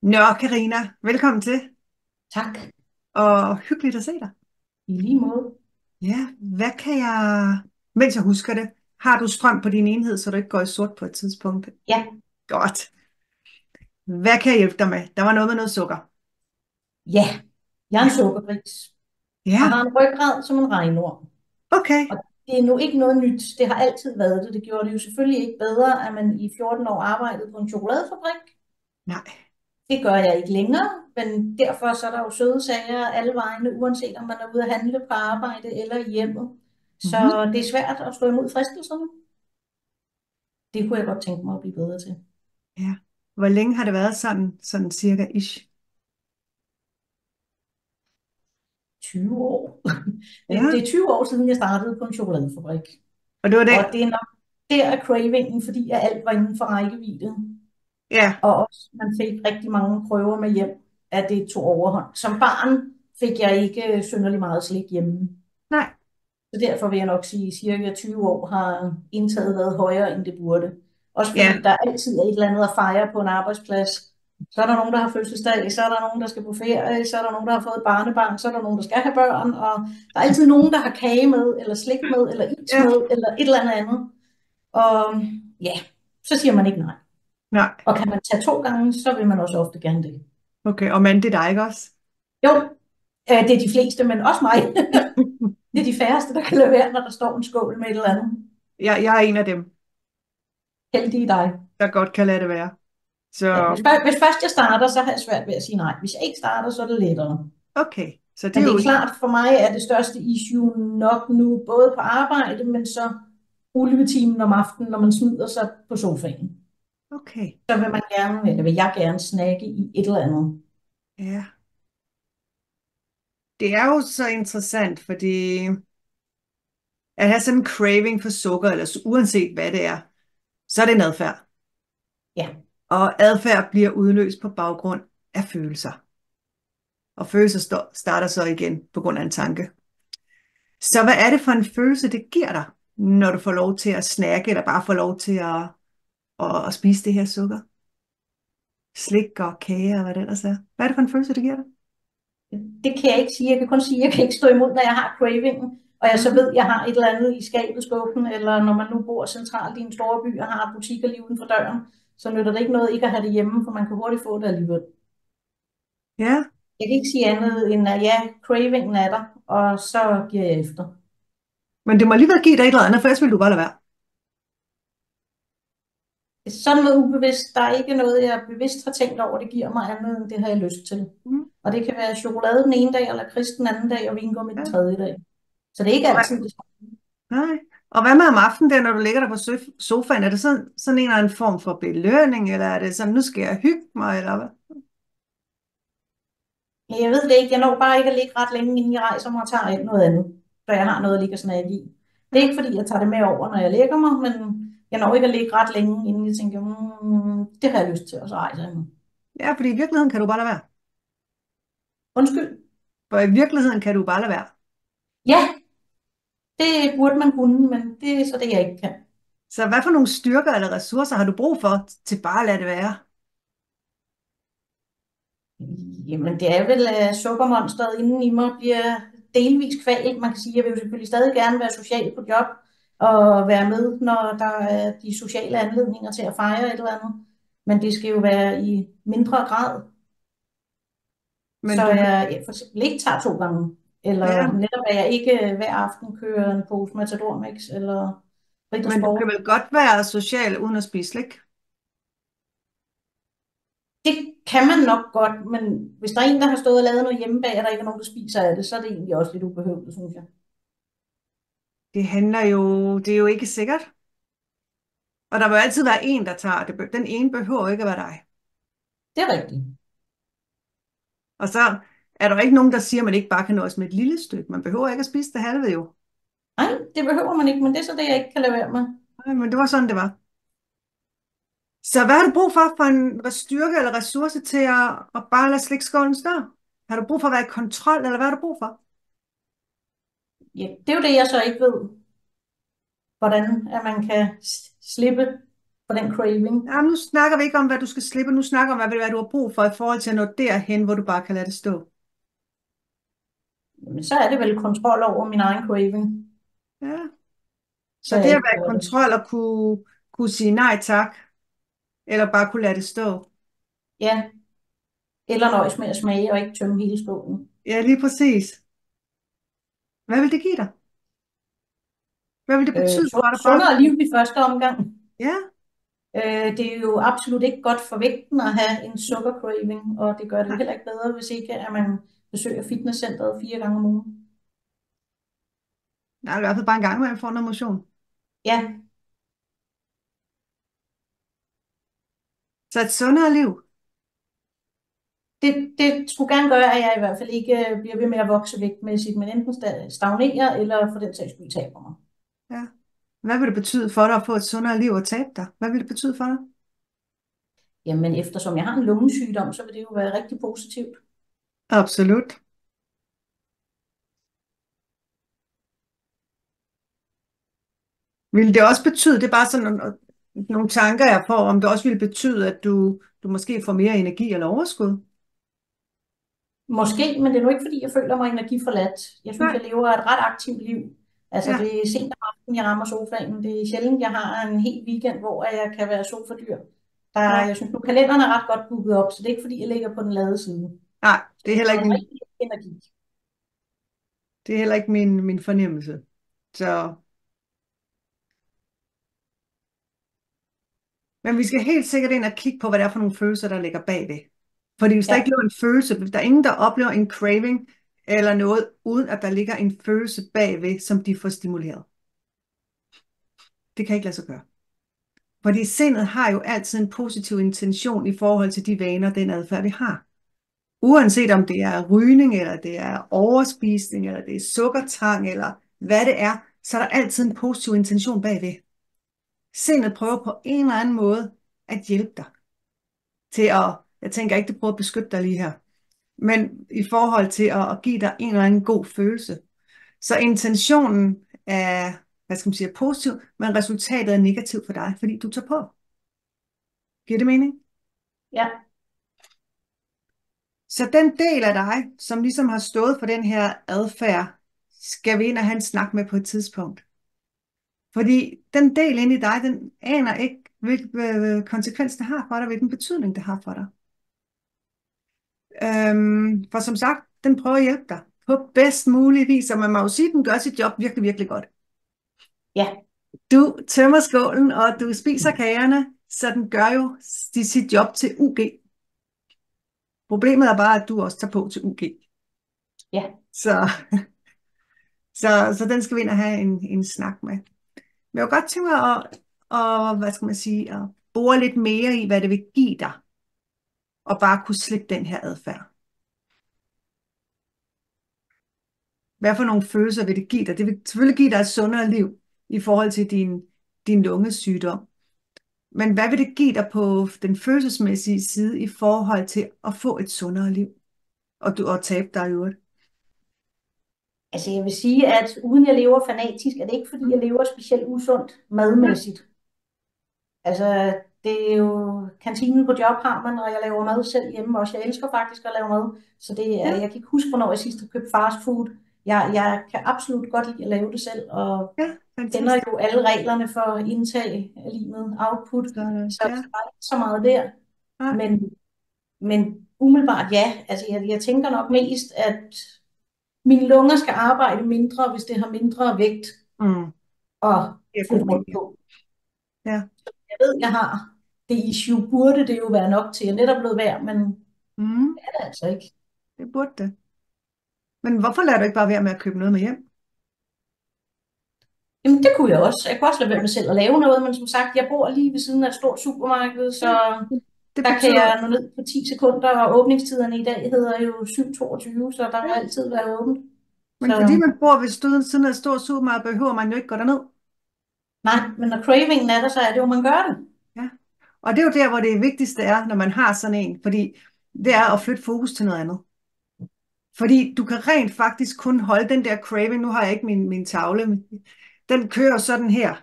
Nå, Karina, velkommen til, Tak. og hyggeligt at se dig. I lige måde. Ja, hvad kan jeg, mens jeg husker det, har du strøm på din enhed, så du ikke går i sort på et tidspunkt? Ja, Godt. Hvad kan jeg hjælpe dig med? Der var noget med noget sukker. ja. Jeg er en Ja, sukkergris og ja, har en ryggrad som en regnorm. okay. Og det er nu ikke noget nyt. Det har altid været det. Det gjorde det jo selvfølgelig ikke bedre, at man i 14 år arbejdede på en chokoladefabrik. Nej. Det gør jeg ikke længere, men derfor så er der jo søde sager alle vegne, uanset om man er ude at handle på arbejde eller i hjemmet. Mhm. Så det er svært at stå imod fristelserne. Det kunne jeg godt tænke mig at blive bedre til. Ja. Hvor længe har det været sådan cirka ish? 20 år. Det Ja, er 20 år siden, jeg startede på en chokoladefabrik. og det var det. Og det er nok der er cravingen, fordi at alt var inden for rækkevidde. Ja, Og også, man fik rigtig mange prøver med hjem, at det tog overhånd. Som barn fik jeg ikke synderlig meget slik hjemme. nej, Så derfor vil jeg nok sige, at cirka 20 år har indtaget været højere, end det burde. Også fordi ja, der altid er et eller andet at fejre på en arbejdsplads. Så er der nogen, der har fødselsdag, så er der nogen, der skal på ferie, så er der nogen, der har fået et barnebarn, så er der nogen, der skal have børn, og der er altid nogen, der har kage med, eller slik med, eller is ja, med, eller et eller andet. Og ja, så siger man ikke nej. nej. Og kan man tage 2 gange, så vil man også ofte gerne det. Okay, og mand, det er dig, ikke også? Jo, det er de fleste, men også mig. Det er de færreste, der kan lade være, når der står en skål med et eller andet. Jeg er en af dem, Heldig dig. der godt kan lade det være. Ja, Så, hvis først jeg starter, så har jeg svært ved at sige nej. Hvis jeg ikke starter, så er det lettere. okay, så det er Men det jo, er klart, for mig er det største issue nok nu, både på arbejde, men så ulvetimen om aftenen, når man smider sig på sofaen. okay, Så vil man gerne, eller vil jeg gerne snakke i et eller andet. ja. Det er jo så interessant, fordi at have sådan en craving for sukker, eller uanset hvad det er, så er det en adfærd. Ja, Og adfærd bliver udløst på baggrund af følelser. Og følelser starter så igen på grund af en tanke. Så hvad er det for en følelse, det giver dig, når du får lov til at snakke, eller bare får lov til at spise det her sukker? Slik og kage og hvad det ellers er. Hvad er det for en følelse, det giver dig? det kan jeg ikke sige. Jeg kan kun sige, at jeg kan ikke stå imod, når jeg har cravingen. Og jeg så Mhm. ved, at jeg har et eller andet i skabet, skuffen, eller når man nu bor centralt i en stor by og har butikker lige uden for døren, så nytter det ikke noget ikke at have det hjemme, for man kan hurtigt få det alligevel. Ja, Jeg kan ikke sige andet end, at ja, cravingen er der, og så giver jeg efter. men det må alligevel give dig et eller andet, for ellers vil du bare lade være. Sådan noget ubevidst, der er ikke noget, jeg bevidst har tænkt over, det giver mig andet, end det har jeg lyst til. Mhm. Og det kan være chokolade den ene dag, eller kris den anden dag, og vingummi den Ja. tredje dag. Så det er ikke Og altid det samme. Nej. Og hvad med om aftenen, der, når du ligger der på sofaen? Er det sådan en eller anden form for belønning, eller er det sådan, nu skal jeg hygge mig, eller hvad? Jeg ved det ikke, jeg når bare ikke at ligge ret længe, inden jeg rejser mig og tager ind noget andet, så jeg har noget at ligge og snakke i. Det er Ja. ikke fordi, jeg tager det med over, når jeg lægger mig, men jeg når ikke at ligge ret længe, inden jeg tænker, det har jeg lyst til, og så rejser jeg mig. Ja, fordi i virkeligheden kan du bare lade være. Undskyld. For i virkeligheden kan du bare lade være. Ja, det burde man kunne, men det er så det, jeg ikke kan. Så hvad for nogle styrker eller ressourcer har du brug for til bare at lade det være? Jamen, det er vel, at sukkermonsteret inden i mig bliver delvis kvalt. Man kan sige, at jeg vil jo selvfølgelig stadig gerne være social på job og være med, når der er de sociale anledninger til at fejre et eller andet. Men det skal jo være i mindre grad, Men så du, jeg for eksempel ikke tager 2 gange. Eller ja, netop, at jeg ikke hver aften kører en pose Matador Mix eller Ritter men du Sport. kan vel godt være social uden at spise slik? Det kan man nok godt, men hvis der er en, der har stået og lavet noget hjemme bag, og der ikke er nogen, der spiser af det, så er det egentlig også lidt ubehøveligt, synes jeg. Det er jo ikke sikkert. Og der vil altid være en, der tager det. Den ene behøver ikke at være dig. Det er rigtigt. Og så er der ikke nogen, der siger, at man ikke bare kan nøjes med et lille stykke. Man behøver ikke at spise det halve jo. Nej, det behøver man ikke, men det er så det, jeg ikke kan lade være med. Nej, men det var sådan, det var. Så hvad har du brug for en styrke eller ressource til at bare lade slikskålen stå? Har du brug for at være i kontrol, eller hvad har du brug for? Ja, det er jo det, jeg så ikke ved, hvordan at man kan slippe. for den craving. Ja, nu snakker vi ikke om, hvad du skal slippe. Nu snakker vi om, hvad du har brug for i forhold til at nå derhen, hvor du bare kan lade det stå. Jamen, så er det vel kontrol over min egen craving, Ja. Så så det jeg at ikke være i gør det. kontrol og kunne sige nej tak, eller bare kunne lade det stå. Ja, eller nøjes med at smage og ikke tømme hele skålen. Ja, lige præcis. Hvad vil det give dig? Hvad vil det betyde for dig bare? Sundere liv i første omgang. Ja, Det er jo absolut ikke godt for vægten at have en sukkercraving, og det gør det jo nej, heller ikke bedre, hvis ikke at man besøger fitnesscenteret 4 gange om ugen. nej, i hvert fald bare en gang, man får noget motion. Ja, Så et sundere liv. det skulle gerne gøre, at jeg i hvert fald ikke bliver ved med at vokse vægtmæssigt, men enten stagnerer, eller for den sags skyld taber mig. Ja. Hvad vil det betyde for dig at få et sundere liv og tabe dig? Hvad vil det betyde for dig? Jamen, eftersom jeg har en lungesygdom, så vil det jo være rigtig positivt. Absolut. Vil det også betyde, det er bare sådan nogle tanker, jeg får, om det også vil betyde, at du måske får mere energi eller overskud? Måske, men det er nu ikke, fordi jeg føler mig energiforladt. Jeg synes, Nej. jeg lever et ret aktivt liv. Altså, Ja, det er sent om aftenen, jeg rammer sofaen. Det er sjældent, jeg har en hel weekend, hvor jeg kan være sofadyr. ja. Jeg synes nu, kalenderen er ret godt booket op, så det er ikke, fordi jeg ligger på den lade side. Nej, det er heller Jeg ikke har rigtig energi. min fornemmelse. Så, men vi skal helt sikkert ind og kigge på, hvad det er for nogle følelser, der ligger bagved. Fordi hvis der Ja, ikke ligger en følelse, hvis der er ingen, der oplever en craving eller noget, uden at der ligger en følelse bagved, som de får stimuleret. Det kan ikke lade sig gøre. Fordi sindet har jo altid en positiv intention i forhold til de vaner, den adfærd, vi har. Uanset om det er rygning, eller det er overspisning, eller det er sukkertrang, eller hvad det er, så er der altid en positiv intention bagved. Sindet prøver på en eller anden måde at hjælpe dig til at, jeg tænker ikke, det prøver at beskytte dig lige her, men i forhold til at give dig en eller anden god følelse. Så intentionen er, hvad skal man sige, positiv, men resultatet er negativt for dig, fordi du tager på. Giver det mening? ja. Så den del af dig, som ligesom har stået for den her adfærd, skal vi ind og have en snak med på et tidspunkt. Fordi den del inde i dig, den aner ikke, hvilken konsekvens det har for dig, hvilken betydning det har for dig. For som sagt, den prøver at hjælpe dig på bedst mulig vis, og man må jo sige, at den gør sit job virkelig, virkelig godt. Ja, Du tømmer skålen, og du spiser kagerne, så den gør jo sit job til UG. Problemet er bare, at du også tager på til UG. ja. Så, så den skal vi ind og have en snak med. Men jeg kunne godt tænke mig hvad skal man sige, at bore lidt mere i, hvad det vil give dig, og bare kunne slippe den her adfærd. Hvad for nogle følelser vil det give dig? Det vil selvfølgelig give dig et sundere liv i forhold til din lungesygdom. Men hvad vil det give dig på den følelsesmæssige side i forhold til at få et sundere liv? Og tabe dig i øvrigt. Altså, jeg vil sige, at uden jeg lever fanatisk, er det ikke, fordi jeg lever specielt usundt madmæssigt. Altså, det er jo kantinen på job har man, og jeg laver mad selv hjemme også. Jeg elsker faktisk at lave mad, så det er, Ja, jeg kan ikke huske, hvornår jeg sidst har købt fast food. Jeg kan absolut godt lide at lave det selv, og ja, kender fantastisk. jo alle reglerne for indtag af lige med output, Så, så ja, der er ikke så meget der. nej. Men umiddelbart ja, altså jeg tænker nok mest, at mine lunger skal arbejde mindre, hvis det har mindre vægt Mm, at det er flytte god rundt mening. på. Ja. Jeg ved, jeg har det issue, burde det jo være nok til, at netop lod være, men det Mm, er det altså ikke. det burde det. Men hvorfor lader du ikke bare være med at købe noget med hjem? Jamen det kunne jeg også. Jeg kunne også lade være med selv at lave noget, men som sagt, jeg bor lige ved siden af et stort supermarked, så Ja, det der kan betyder, jeg nå ned på 10 sekunder, og åbningstiderne i dag hedder jo 7:22, så der vil ja. altid være åbent. Men fordi Så man bor ved siden af et stort supermarked, behøver man jo ikke gå derned. nej, men når cravingen er der, så er det jo, man gør det. Ja. Og det er jo der, hvor det vigtigste er, når man har sådan en, fordi det er at flytte fokus til noget andet. Fordi du kan rent faktisk kun holde den der craving, nu har jeg ikke min tavle, men den kører sådan her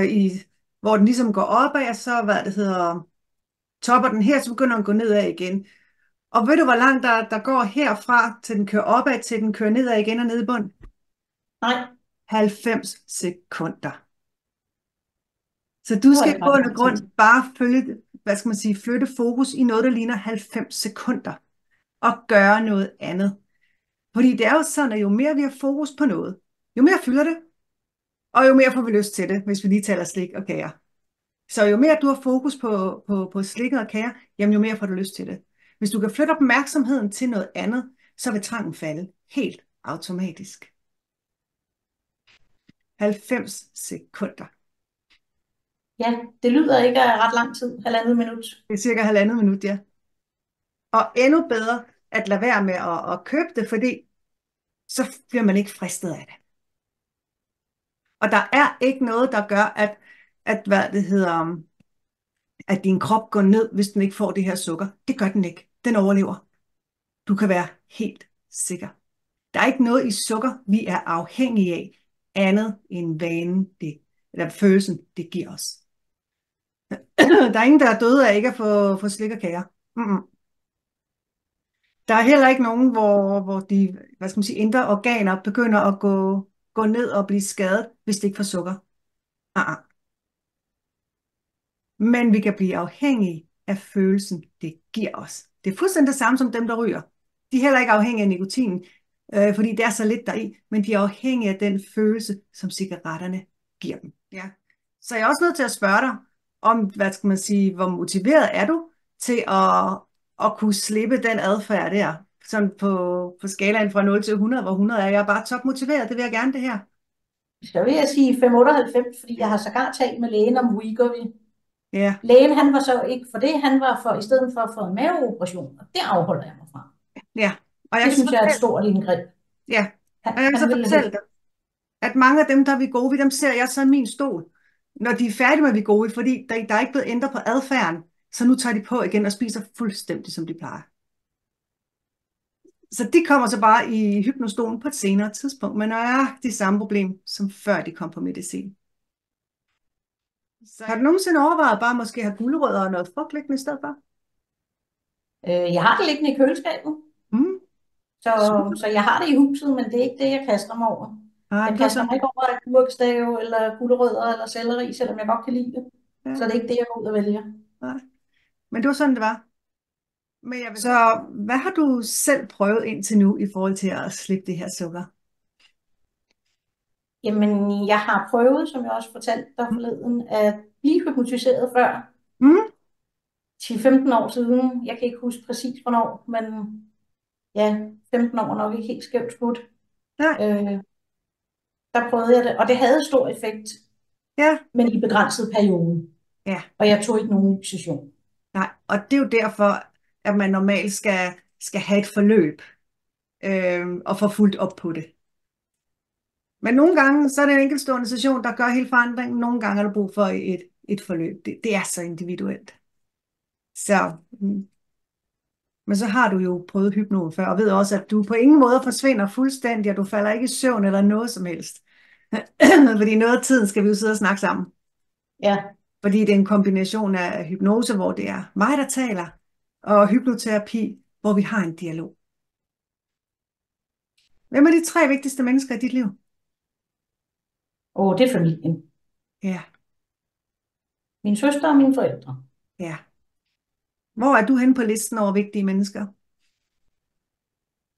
i hvor den ligesom går opad, og så, topper den her, så begynder den at gå nedad igen. Og ved du, hvor langt der går herfra, til den kører opad, til den kører nedad igen og ned i bund? Nej, 90 sekunder. Så det du var skal i ikke ret bund og lang tid. grund bare følge, flytte fokus i noget, der ligner 90 sekunder, og gøre noget andet. Fordi det er jo sådan, at jo mere vi har fokus på noget, jo mere fylder det, og jo mere får vi lyst til det, hvis vi lige taler slik og kager. Så jo mere du har fokus på slikket og kager, jamen jo mere får du lyst til det. Hvis du kan flytte opmærksomheden til noget andet, så vil trangen falde helt automatisk. 90 sekunder. Ja, det lyder ikke af ret lang tid, 1,5 minut. Det er cirka 1,5 minut, ja. Og endnu bedre at lade være med at købe det, fordi så bliver man ikke fristet af det. Og der er ikke noget, der gør, at din krop går ned, hvis den ikke får det her sukker. Det gør den ikke. Den overlever. Du kan være helt sikker. Der er ikke noget i sukker, vi er afhængige af, andet end vanen, eller følelsen, det giver os. Der er ingen, der er døde af ikke at få slik og kager. Mm-mm. Der er heller ikke nogen, hvor de, indre organer begynder at gå ned og blive skadet, hvis det ikke får sukker. Uh-uh. Men vi kan blive afhængige af følelsen, det giver os. Det er fuldstændig det samme som dem, der ryger. De er heller ikke afhængige af nikotinen, fordi det er så lidt deri, men de er afhængige af den følelse, som cigaretterne giver dem. Ja. Så jeg er også nødt til at spørge dig, om, hvor motiveret er du til at kunne slippe den adfærd der, sådan på skalaen fra 0 til 100, hvor 100 er jeg bare topmotiveret, det vil jeg gerne det her. Så vil jeg sige 598, fordi jeg har sågar talt med lægen om Wegovy. Ja. Lægen, han var så ikke for det, han var for, i stedet for at få en maveoperation, og det afholder jeg mig fra. Ja. Og jeg Det synes jeg er et stort indgreb. Ja, Han, og jeg kan han så ville fortælle dig, at mange af dem, der er Wegovy, dem ser jeg så i min stol, når de er færdige med Wegovy, fordi der er ikke blevet ændret på adfærden, så nu tager de på igen og spiser fuldstændig, som de plejer. Så de kommer så bare i hypnostolen på et senere tidspunkt, men er det samme problem, som før de kom på medicin. Så har du nogensinde overvejet bare måske at have gulerødder og noget frugt liggende i stedet for? Jeg har det liggende i køleskabet, Mm. så jeg har det i huset, men det er ikke det, jeg kaster mig over. Ah, Jeg kaster mig ikke over agurkstave eller gulerødder eller selleri, selvom jeg godt kan lide det. Ja. Så det er ikke det, jeg går ud og vælger. Nej. Men det var sådan, det var. Så hvad har du selv prøvet indtil nu i forhold til at slippe det her sukker? Jamen, jeg har prøvet, som jeg også fortalte dig forleden, at blive hypnotiseret før. Mm. 10-15 år siden. Jeg kan ikke huske præcis hvornår, men ja, 15 år nok ikke helt skævt skudt. Nej. Der prøvede jeg det, og det havde stor effekt, Ja. men i begrænset periode. Ja. Og jeg tog ikke nogen session. Nej, og det er jo derfor, at man normalt skal have et forløb og få fuldt op på det. Men nogle gange, så er det en enkeltstående session, der gør hele forandringen. Nogle gange har du brug for et forløb. Det er så individuelt. Så, men så har du jo prøvet hypnose før, og ved også, at du på ingen måde forsvinder fuldstændig, og du falder ikke i søvn eller noget som helst. Fordi noget af tiden skal vi jo sidde og snakke sammen. Ja. Fordi det er en kombination af hypnose, hvor det er mig, der taler, og hypnoterapi, hvor vi har en dialog. Hvem er de 3 vigtigste mennesker i dit liv? Det er familien. Ja. Min søster og mine forældre. Ja. Hvor er du henne på listen over vigtige mennesker?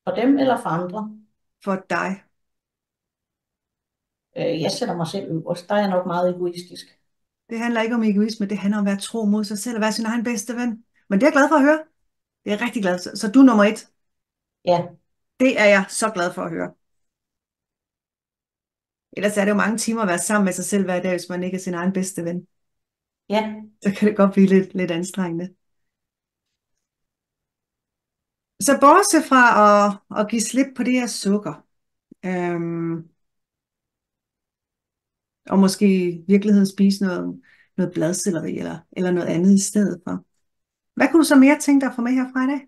For dem eller for andre? For dig. Jeg sætter mig selv øverst. Der er jeg nok meget egoistisk. Det handler ikke om egoisme, det handler om at være tro mod sig selv og være sin egen bedste ven. Men det er jeg glad for at høre. Det er jeg rigtig glad for. Så du er nummer 1. Ja. Det er jeg så glad for at høre. Ellers er det jo mange timer at være sammen med sig selv hver dag, hvis man ikke er sin egen bedste ven. Ja. Så kan det godt blive lidt anstrengende. Så bortset fra at give slip på det her sukker, og måske i virkeligheden spise noget bladselleri eller noget andet i stedet for. Hvad kunne du så mere tænke dig at få med herfra i dag?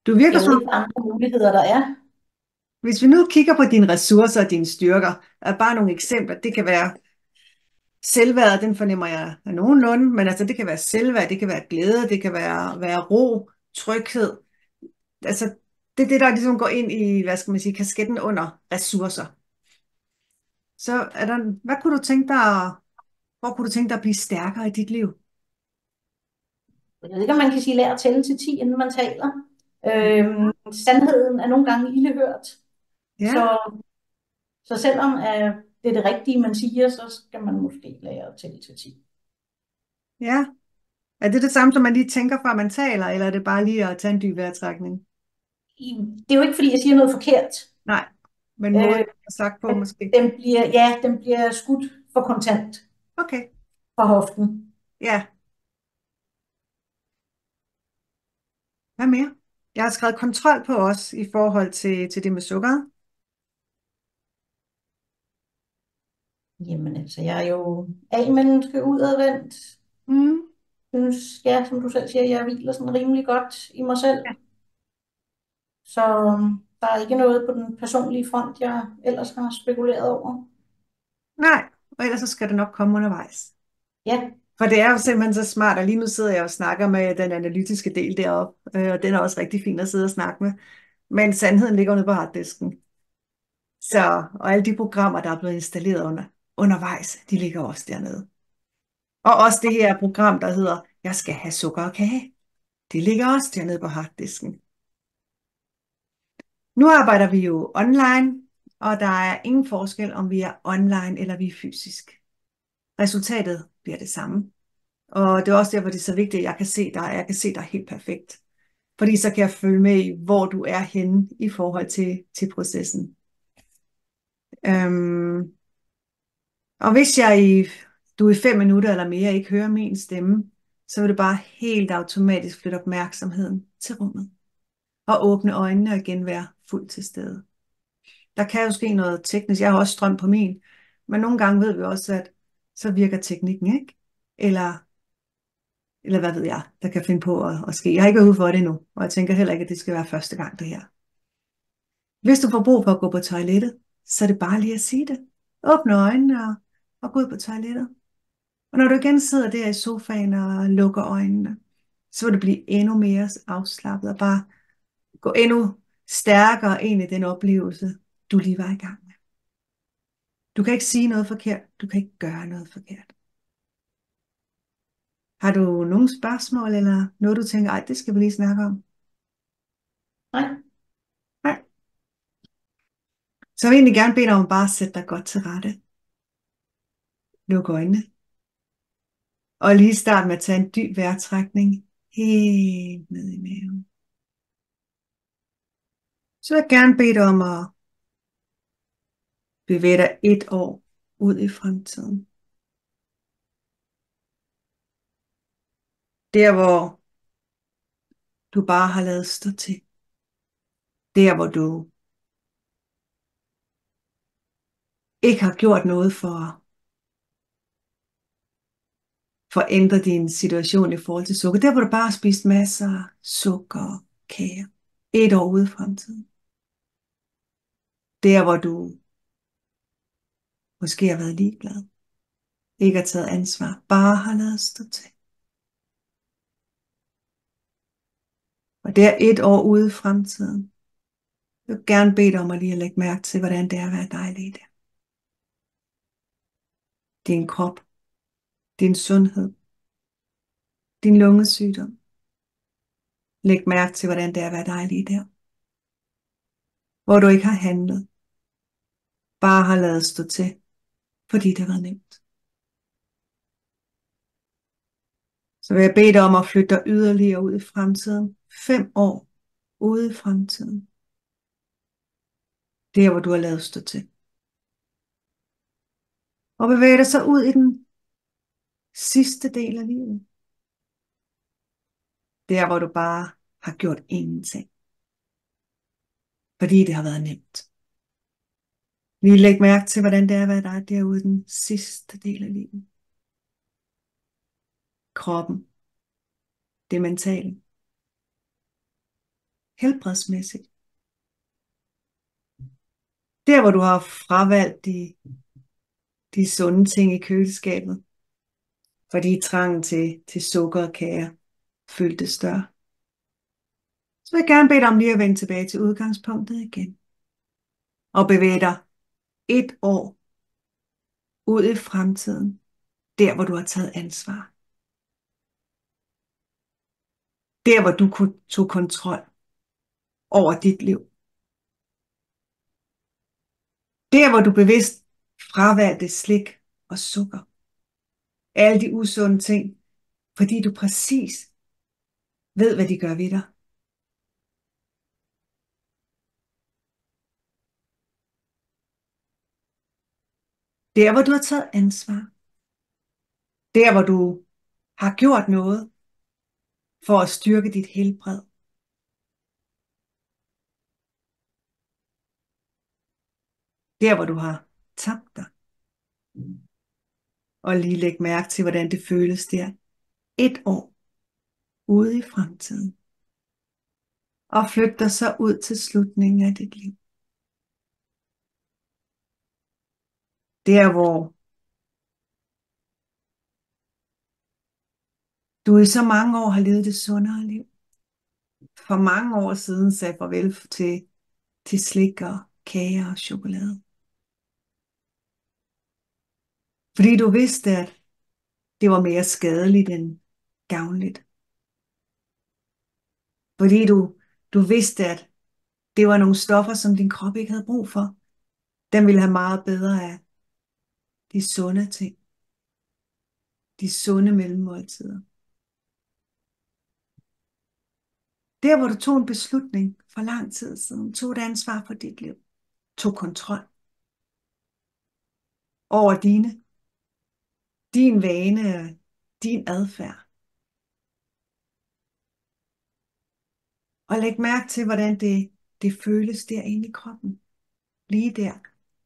Du virker Jeg ved ikke, andre muligheder der er. Hvis vi nu kigger på dine ressourcer og dine styrker, er bare nogle eksempler. Det kan være Selvværd, den fornemmer jeg af nogenlunde, men altså det kan være selvværd, det kan være glæde, det kan være ro, tryghed. Altså det er det, der ligesom går ind i, hvad skal man sige, kasketten under ressourcer. Så hvad kunne du tænke dig, hvor kunne du tænke dig at blive stærkere i dit liv? Jeg ved ikke, om man kan sige, lær at tælle til 10, inden man taler. Sandheden er nogle gange ildehørt. Ja, Så, så selvom det er det rigtige, man siger, så skal man måske lære at tælle til 10. ja. Er det det samme, som man lige tænker, før man taler, eller er det bare lige at tage en dyb vejrtrækning? Det er jo ikke, fordi jeg siger noget forkert. Nej, men måden Øh, er sagt på men måske. den bliver skudt for kontant Okay, fra hoften. ja. Hvad mere? Jeg har skrevet kontrol på os i forhold til det med sukker. Jamen altså, jeg er jo A-menneske udadvendt. Mm. Synes, ja, som du selv siger, jeg hviler sådan rimelig godt i mig selv. Ja. Så der er ikke noget på den personlige front, jeg ellers har spekuleret over. Nej, og ellers så skal det nok komme undervejs. Ja, For det er jo simpelthen så smart, og lige nu sidder jeg og snakker med den analytiske del deroppe, og den er også rigtig fin at sidde og snakke med. Men sandheden ligger nede på harddisken. Så, og alle de programmer, der er blevet installeret undervejs, de ligger også dernede. Og også det her program, der hedder, jeg skal have sukker og kage. Det ligger også dernede på harddisken. Nu arbejder vi jo online, og der er ingen forskel, om vi er online eller vi er fysisk. Resultatet bliver det samme. Og det er også derfor, det er så vigtigt, at jeg kan se dig, og jeg kan se dig helt perfekt. Fordi så kan jeg følge med i, hvor du er henne i forhold til processen. Øhm, og hvis du i 5 minutter eller mere ikke hører min stemme, så vil det bare helt automatisk flytte opmærksomheden til rummet. Og åbne øjnene og igen være fuldt til stede. Der kan jo ske noget teknisk. Jeg har også strøm på min. Men nogle gange ved vi også, at så virker teknikken ikke. Eller hvad ved jeg, der kan finde på at ske. Jeg har ikke været ude for det endnu, og jeg tænker heller ikke, at det skal være første gang det her. Hvis du får brug for at gå på toilettet, så er det bare lige at sige det. Åbne øjnene og gå ud på toilettet. Og når du igen sidder der i sofaen og lukker øjnene, så vil du blive endnu mere afslappet og bare gå endnu stærkere ind i den oplevelse, du lige var i gang med. Du kan ikke sige noget forkert. Du kan ikke gøre noget forkert. Har du nogle spørgsmål, eller noget, du tænker, ej, det skal vi lige snakke om? nej, Nej. Så jeg vil egentlig gerne bede dig om bare at sætte dig godt til rette. Luk øjnene. Og lige start med at tage en dyb vejrtrækning helt ned i maven. Så vil jeg gerne bede dig om at bevæge dig 1 år ud i fremtiden. Der, hvor du bare har ladet stå til. Der, hvor du ikke har gjort noget for at ændre din situation i forhold til sukker. Der, hvor du bare har spist masser af sukker og kager. 1 år ude i fremtiden. Der, hvor du måske har været ligeglad. Ikke har taget ansvar. Bare har ladet stå til. Og det er 1 år ude i fremtiden. Jeg vil gerne bede dig om at lige at lægge mærke til, hvordan det er at være dejlig der. Din krop, din sundhed, din lungesygdom. Læg mærke til, hvordan det er at være dejlig der. Hvor du ikke har handlet. Bare har ladet stå til, fordi det har været nemt. Så vil jeg bede dig om at flytte dig yderligere ud i fremtiden. 5 år ude i fremtiden. Der, hvor du har lavet stå til. Og bevæge dig så ud i den sidste del af livet. Der, hvor du bare har gjort ingenting. Fordi det har været nemt. Lige læg mærke til, hvordan det er at være dig derude i den sidste del af livet. Kroppen. Det mentale. Helbredsmæssigt. Der, hvor du har fravalgt de sunde ting i køleskabet, fordi trangen til sukker og kager føltes større. Så vil jeg gerne bede dig om lige at vende tilbage til udgangspunktet igen. Og bevæge dig 1 år ud i fremtiden, der hvor du har taget ansvar. Der hvor du tog kontrol over dit liv. Der hvor du bevidst fravalgte slik og sukker. Alle de usunde ting, fordi du præcis ved, hvad de gør ved dig. Der hvor du har taget ansvar. Der hvor du har gjort noget for at styrke dit helbred. Der hvor du har tabt dig. Og lige læg mærke til, hvordan det føles der 1 år ude i fremtiden. Og flyt dig så ud til slutningen af dit liv. Der hvor du i så mange år har levet det sundere liv. For mange år siden sagde farvel til slik og kager og chokolade. Fordi du vidste, at det var mere skadeligt end gavnligt. Fordi du vidste, at det var nogle stoffer, som din krop ikke havde brug for. Den ville have meget bedre af de sunde ting. De sunde mellemmåltider. Der hvor du tog en beslutning for lang tid siden, tog et ansvar for dit liv, tog kontrol over din vane, din adfærd. Og læg mærke til, hvordan det føles derinde i kroppen. Lige der,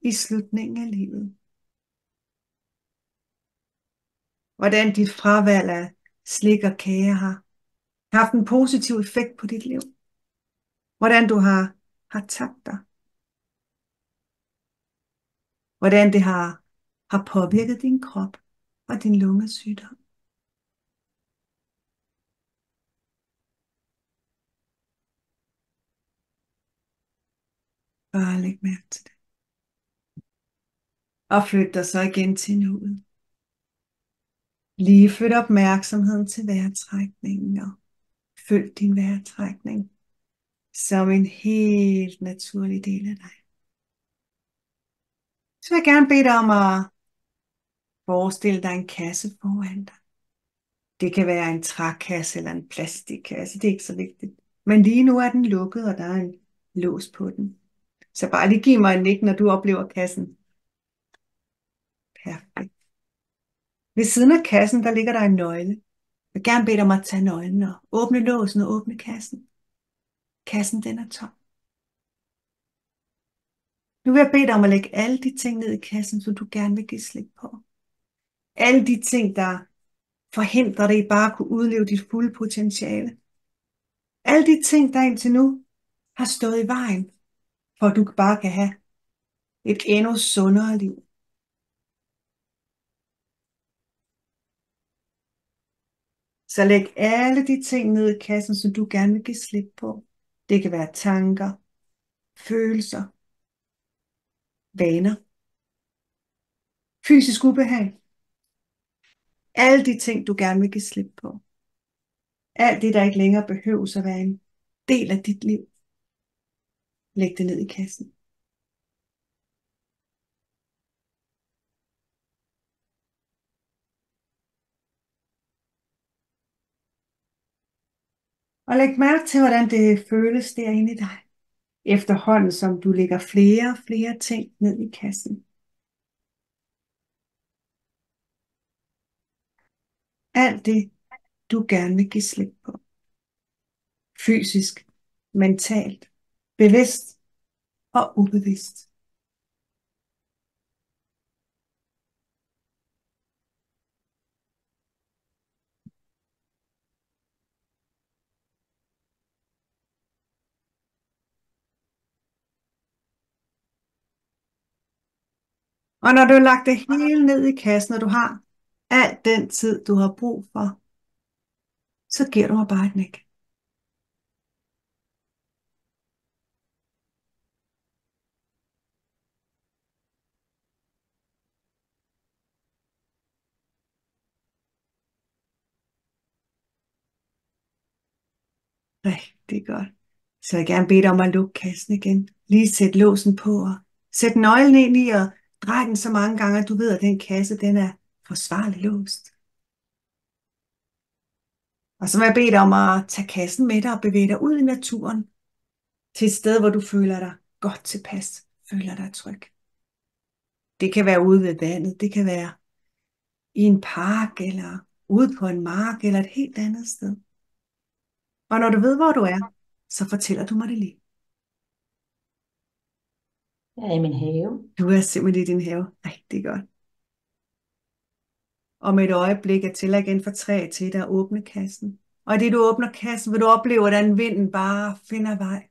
i slutningen af livet. Hvordan dit fravalg af slik og kage har haft en positiv effekt på dit liv. Hvordan du har tabt dig. Hvordan det har påvirket din krop og din lungesygdom. Bare læg mærke til det. Og flyt dig så igen til nuet. Lige flyt opmærksomheden til vejrtrækningen og følg din vejrtrækning som en helt naturlig del af dig. Så vil jeg gerne bede dig om at forestille dig en kasse foran dig. Det kan være en trækasse eller en plastikkasse, det er ikke så vigtigt. Men lige nu er den lukket, og der er en lås på den. Så bare lige giv mig en nik, når du oplever kassen. Perfekt. Ved siden af kassen, der ligger der en nøgle. Jeg vil gerne bede dig om at tage nøglen og åbne låsen og åbne kassen. Kassen, den er tom. Nu vil jeg bede dig om at lægge alle de ting ned i kassen, som du gerne vil give slip på. Alle de ting, der forhindrer dig i bare at kunne udleve dit fulde potentiale. Alle de ting, der indtil nu har stået i vejen, for at du bare kan have et endnu sundere liv. Så læg alle de ting ned i kassen, som du gerne vil give slip på. Det kan være tanker, følelser, vaner, fysisk ubehag. Alle de ting, du gerne vil give slip på. Alt det, der ikke længere behøves at være en del af dit liv. Læg det ned i kassen. Og læg mærke til, hvordan det føles derinde i dig. Efterhånden, som du lægger flere og flere ting ned i kassen. Alt det, du gerne vil give slip på. Fysisk, mentalt, bevidst og ubevidst. Og når du har lagt det hele ned i kassen, og du har al den tid, du har brug for, så giver du mig bare et nik. Rigtig godt. Så jeg vil gerne bede dig om at lukke kassen igen. Lige sæt låsen på og sæt nøglen ind i og drej den så mange gange, at du ved, at den kasse den er forsvarligt låst. Og så vil jeg bede dig om at tage kassen med dig og bevæge dig ud i naturen til et sted, hvor du føler dig godt tilpas, føler dig tryg. Det kan være ude ved vandet, det kan være i en park eller ude på en mark eller et helt andet sted. Og når du ved, hvor du er, så fortæller du mig det lige. Jeg er i min have. Du er simpelthen i din have. Rigtig godt. Om et øjeblik jeg tæller igen fra 3 til dig at åbne kassen. Og i det du åbner kassen, vil du opleve, hvordan vinden bare finder vej.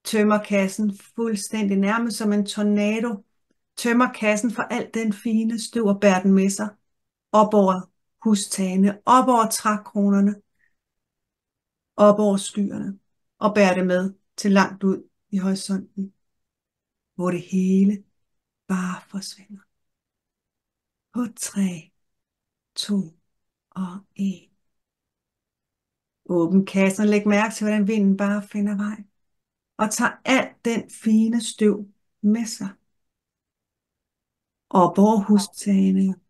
Tømmer kassen fuldstændig nærmest som en tornado. Tømmer kassen for alt den fine støv og bærer den med sig. Op over hustagene, op over trækronerne, op over skyerne. Og bærer det med til langt ud i horisonten, hvor det hele bare forsvinder. På 3, 2 og 1. Åbn kassen og læg mærke til, hvordan vinden bare finder vej. Og tager alt den fine støv med sig. Op over hustagene,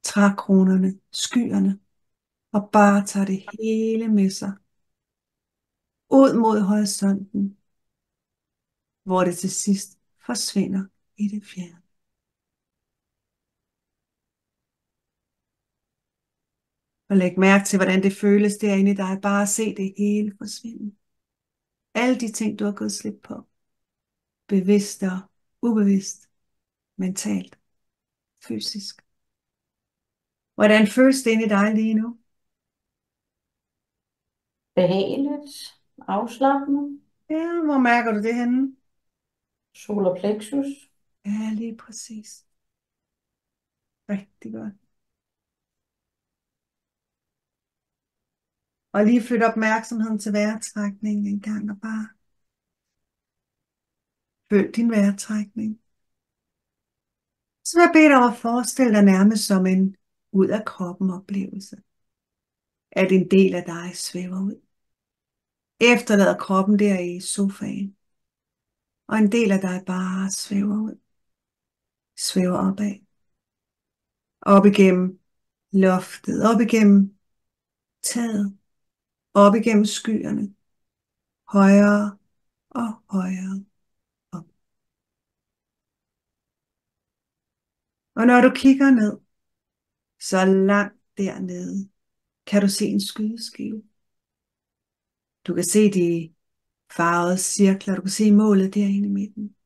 trækronerne, skyerne. Og bare tager det hele med sig. Ud mod horisonten, hvor det til sidst forsvinder i det fjerne. Og læg mærke til, hvordan det føles derinde i dig, bare at se det hele forsvinde. Alle de ting, du har gået slip på. Bevidst og ubevidst. Mentalt. Fysisk. Hvordan føles det inde i dig lige nu? Behageligt, afslappende, Ja, hvor mærker du det henne? solar plexus. Ja, lige præcis. Rigtig godt. Og lige flyt opmærksomheden til vejrtrækningen en gang og bare følg din vejrtrækning. Så vil jeg bede dig om at forestille dig nærmest som en ud af kroppen oplevelse. At en del af dig svæver ud. Efterlader kroppen der i sofaen. Og en del af dig bare svæver ud. Svæver opad. Op igennem loftet. Op igennem taget. Op igennem skyerne. Højere og højere op. Og når du kigger ned, så langt dernede, kan du se en skydeskive. Du kan se de farvede cirkler, du kan se målet derinde i midten.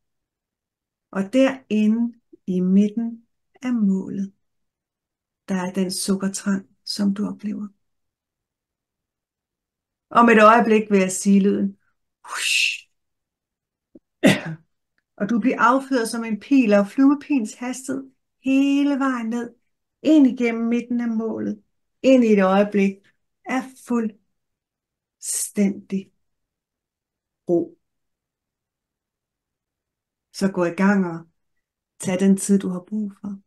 Og derinde i midten af målet, der er den sukkertrang, som du oplever. Om et øjeblik vil jeg sige lyden. Hush. Og du bliver affyret som en pil og flyvepils hastighed hele vejen ned, ind igennem midten af målet, ind i et øjeblik af fuldstændig ro. Så gå i gang og tag den tid, du har brug for.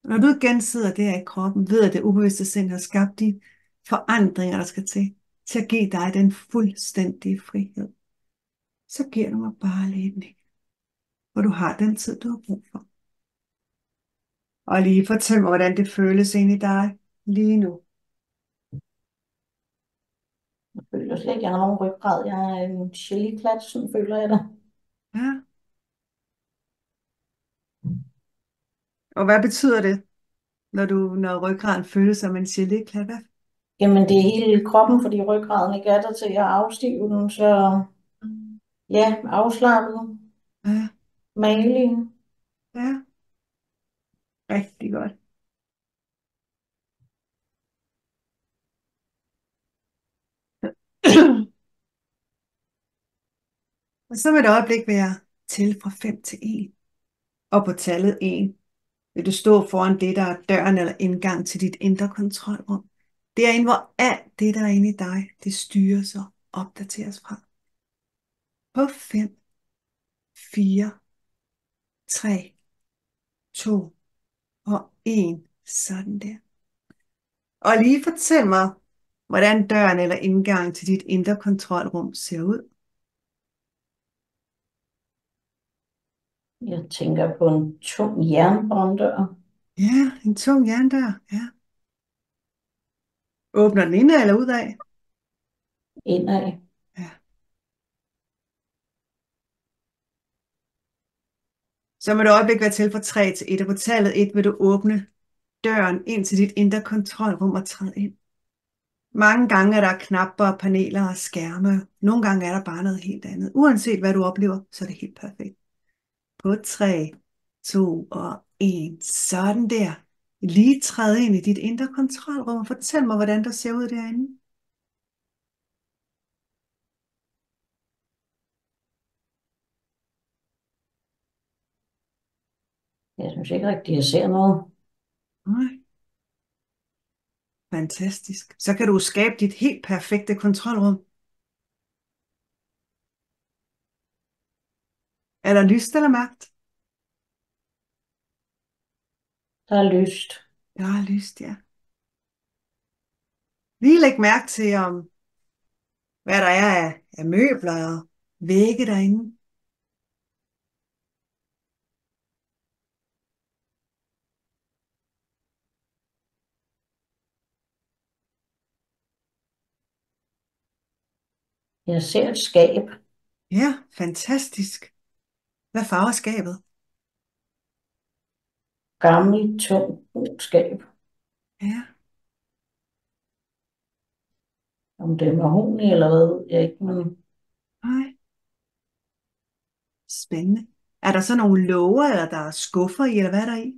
Når du igen sidder der i kroppen, ved at det ubevidste sind har skabt de forandringer, der skal til at give dig den fuldstændige frihed, så giver du mig bare lige et nik, hvor du har den tid, du har brug for. Og lige fortæl mig, hvordan det føles inde i dig lige nu. Jeg føler slet ikke, jeg har nogen ryggrad. Jeg er en chili-klat, sådan føler jeg det. Ja. Og hvad betyder det, når ryggraden føles som en geléklat? Hvad? Jamen, det er hele kroppen, fordi ryggraden ikke er der til at afstive den, så ja, afslappet, Ja, malig. ja, rigtig godt. Og så med et øjeblik vil jeg tælle fra 5 til 1. Og på tallet 1 vil du stå foran det, der er døren eller indgang til dit indre kontrolrum. Derinde, hvor alt det, der er inde i dig, det styres og opdateres fra. På 5, 4, 3, 2 og 1. Sådan der. Og lige fortæl mig, hvordan døren eller indgangen til dit indre kontrolrum ser ud. Jeg tænker på en tung jernbåndør. Ja, en tung jerndør. Ja. Åbner den indad eller udad? Indad. Ja. Så må du øjeblik være til fra 3 til 1, og på tallet 1 vil du åbne døren ind til dit indre kontrolrum og træde ind. Mange gange er der knapper, paneler og skærme. Nogle gange er der bare noget helt andet. Uanset hvad du oplever, så er det helt perfekt. På 3, 2 og 1. Sådan der. Lige træde ind i dit indre kontrolrum og fortæl mig, hvordan der ser ud derinde. Jeg synes ikke rigtig, jeg ser noget. Nej. Fantastisk. Så kan du skabe dit helt perfekte kontrolrum. Er der lyst eller mørkt? Der er lyst. Der er lyst, ja. Lige læg mærke til, hvad der er af møbler og vægge derinde. Jeg ser et skab. Ja, fantastisk. Hvad farver skabet? Gammelt, tungt, brunt skab. Ja, Om det er mahogni eller hvad, ved jeg ikke, men nej. Spændende. Er der så nogle låger, eller der er skuffer i, eller hvad er der i?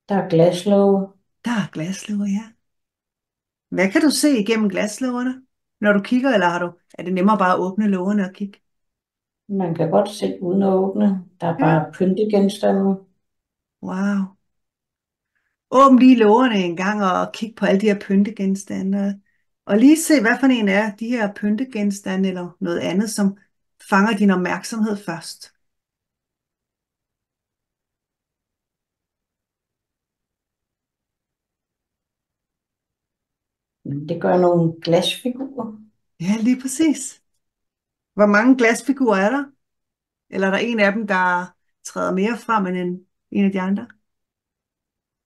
der er glaslåge. Der er glaslåger, ja. Hvad kan du se igennem glaslågerne, når du kigger, eller er det nemmere bare at åbne lågerne og kigge? Man kan godt se uden at åbne. Der er Ja. bare pyntegenstande. Wow. Åbn lige lågerne en gang og kig på alle de her pyntegenstande. Og lige se, hvad for en er de her pyntegenstande eller noget andet, som fanger din opmærksomhed først. Det gør nogle glasfigurer. Ja, lige præcis. Hvor mange glasfigurer er der? Eller er der en af dem, der træder mere frem end en af de andre?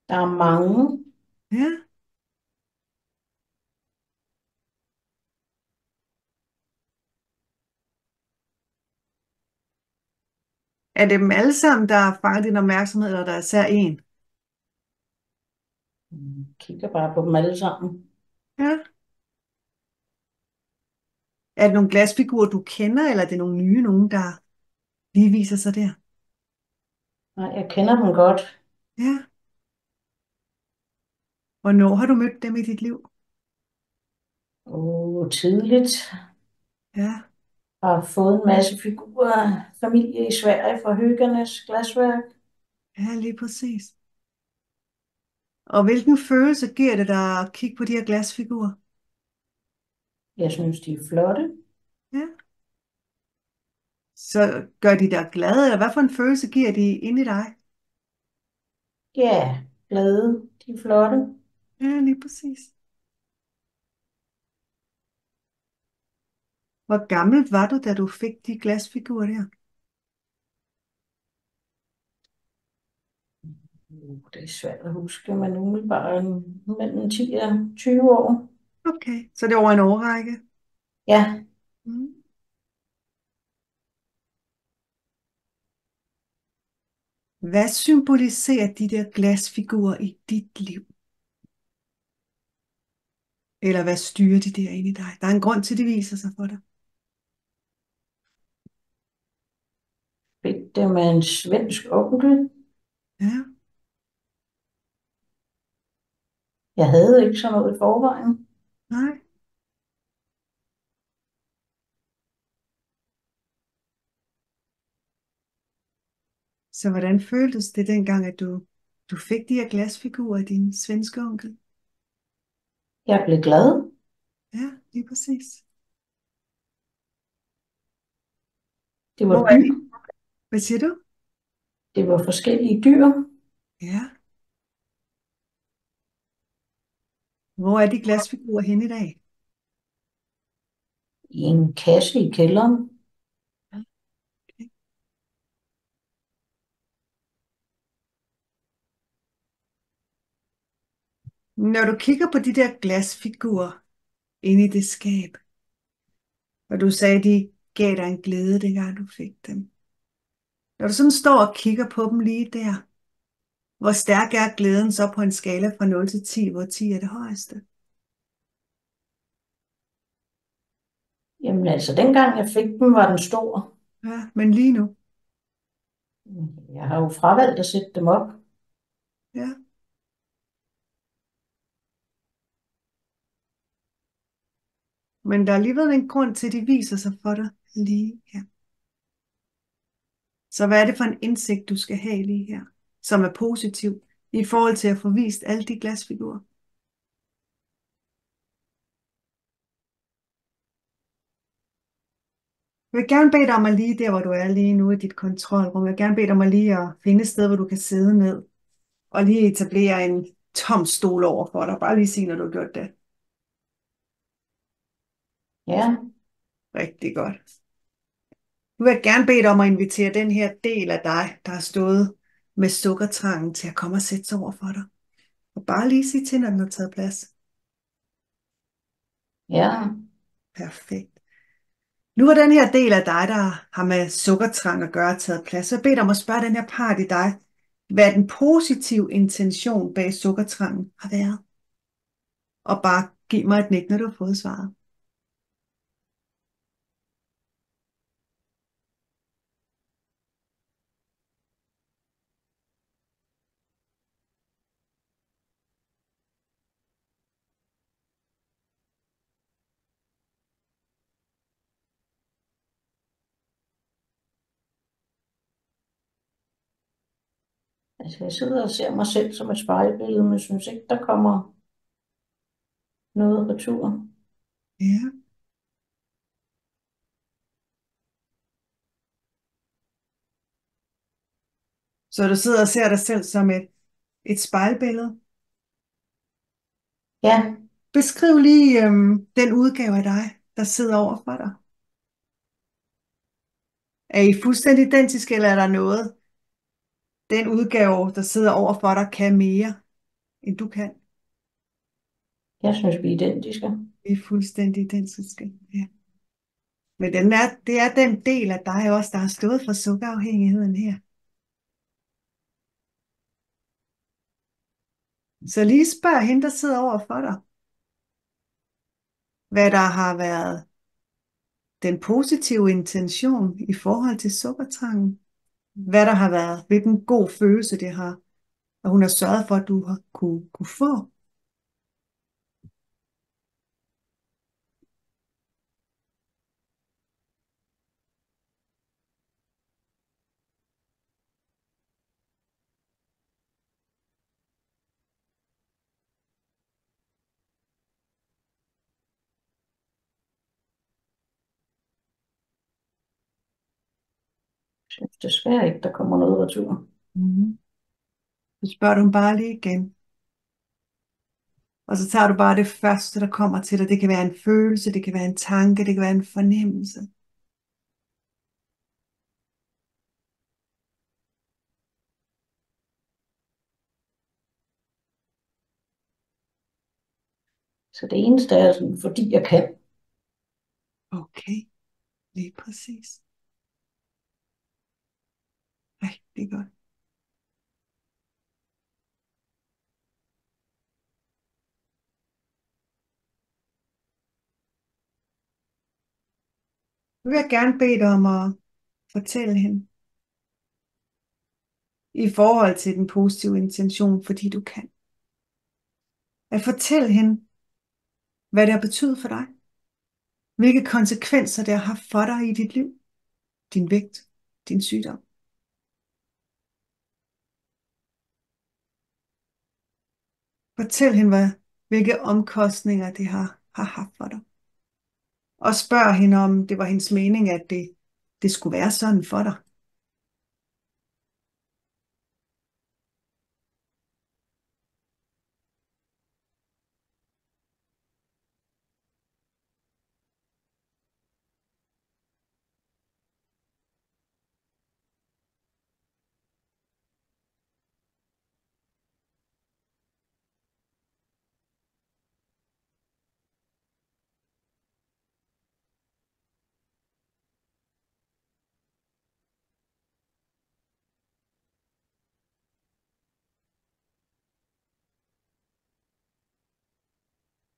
Der er mange. Ja. Er det dem alle sammen, der fanger din opmærksomhed, eller der er især en? Kigger bare på dem alle sammen. Ja. Er det nogle glasfigurer, du kender, eller er det nogle nye, nogen, der lige viser sig der? Nej, jeg kender dem godt. Ja. Hvornår har du mødt dem i dit liv? Tidligt. Ja. Har fået en masse figurer af familie i Sverige fra Höganäs glasværk. Ja, lige præcis. Og hvilken følelse giver det dig at kigge på de her glasfigurer? Jeg synes, de er flotte. Ja. Så gør de dig glad, eller hvad for en følelse giver de ind i dig? Ja, glade. De er flotte. Ja, lige præcis. Hvor gammel var du, da du fik de glasfigurer der? Det er svært at huske, men umiddelbart mellem 10 og 20 år. Okay, så det er over en årrække. Ja, Mm. Hvad symboliserer de der glasfigurer i dit liv? Eller hvad styrer de derinde i dig? Der er en grund til, at de viser sig for dig. fik det med en svensk onkel. Ja, Jeg havde ikke sådan noget i forvejen. nej. Så hvordan føltes det dengang, at du fik de her glasfigurer af din svenske onkel? Jeg blev glad. Ja, lige præcis. Det Hvor var er dyr. de? Hvad siger du? Det var forskellige dyr Ja. Hvor er de glasfigurer henne i dag? i en kasse i kælderen. Okay. Når du kigger på de der glasfigurer inde i det skab, og du sagde, de gav dig en glæde, dengang du fik dem. Når du sådan står og kigger på dem lige der, hvor stærk er glæden så på en skala fra 0 til 10, hvor 10 er det højeste? Jamen altså, dengang jeg fik dem, var den stor. Ja, men lige nu. Jeg har jo fravalgt at sætte dem op. Ja. Men der er alligevel en grund til, at de viser sig for dig lige her. Så hvad er det for en indsigt, du skal have lige her, som er positiv i forhold til at få vist alle de glasfigurer? Jeg vil gerne bede dig om at lige der, hvor du er lige nu i dit kontrolrum. Jeg vil gerne bede dig om at lige at finde et sted, hvor du kan sidde ned og lige etablere en tom stol over for dig. Bare lige sige, når du har gjort det. Ja, Rigtig godt. Nu vil jeg gerne bede dig om at invitere den her del af dig, der har stået med sukkertrangen, til at komme og sætte sig over for dig. Og bare lige sige til, når den har taget plads. ja. Perfekt. Nu er den her del af dig, der har med sukkertrang at gøre, taget plads. Så jeg beder dig om at spørge den her part i dig, hvad den positive intention bag sukkertrangen har været. Og bare giv mig et nik, når du har fået svaret. Altså, jeg sidder og ser mig selv som et spejlbillede, men jeg synes ikke, der kommer noget retur. Ja. Så du sidder og ser dig selv som et spejlbillede. Ja, Beskriv lige den udgave af dig, der sidder over for dig. Er I fuldstændig identiske, eller er der noget, den udgave, der sidder over for dig, kan mere, end du kan? jeg synes, vi er identiske. I er fuldstændig identiske. Ja. Men det er den del af dig også, der har stået for sukkerafhængigheden her. Så lige spørg hende, der sidder over for dig, hvad der har været den positive intention i forhold til sukkertrangen. Hvad der har været, hvilken god følelse det har, og hun har sørget for, at du har kunne få. Jeg synes desværre ikke, der kommer noget retur. Mm. Så spørger du bare lige igen. Og så tager du bare det første, der kommer til dig. Det kan være en følelse, det kan være en tanke, det kan være en fornemmelse. Så det eneste er sådan, fordi jeg kan. Okay, lige præcis. Rigtig godt. Nu vil jeg gerne bede dig om at fortælle hende i forhold til den positive intention, fordi du kan. At fortælle hende, hvad det har betydet for dig. Hvilke konsekvenser det har haft for dig i dit liv. Din vægt, din sygdom. Fortæl hende, hvilke omkostninger det har haft for dig. Og spørg hende, om det var hendes mening, at det skulle være sådan for dig.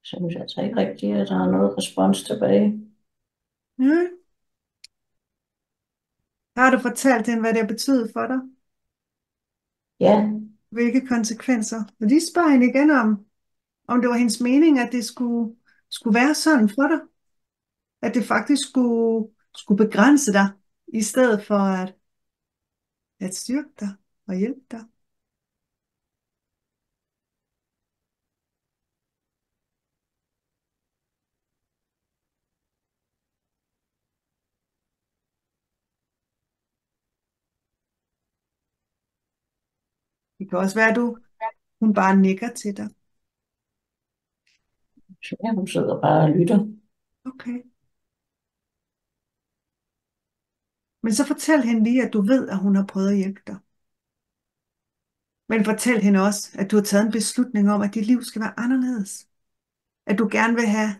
Så synes jeg altså ikke rigtigt, at der er noget respons tilbage. Ja. Har du fortalt hende, hvad det har betydet for dig? Ja, Hvilke konsekvenser? Og lige spørg hende igen, om det var hendes mening, at det skulle være sådan for dig. At det faktisk skulle begrænse dig, i stedet for at styrke dig og hjælpe dig. Det kan også være, at hun bare nikker til dig. så ja, hun sidder bare og lytter. Okay. Men så fortæl hende lige, at du ved, at hun har prøvet at hjælpe dig. Men fortæl hende også, at du har taget en beslutning om, at dit liv skal være anderledes. At du gerne vil have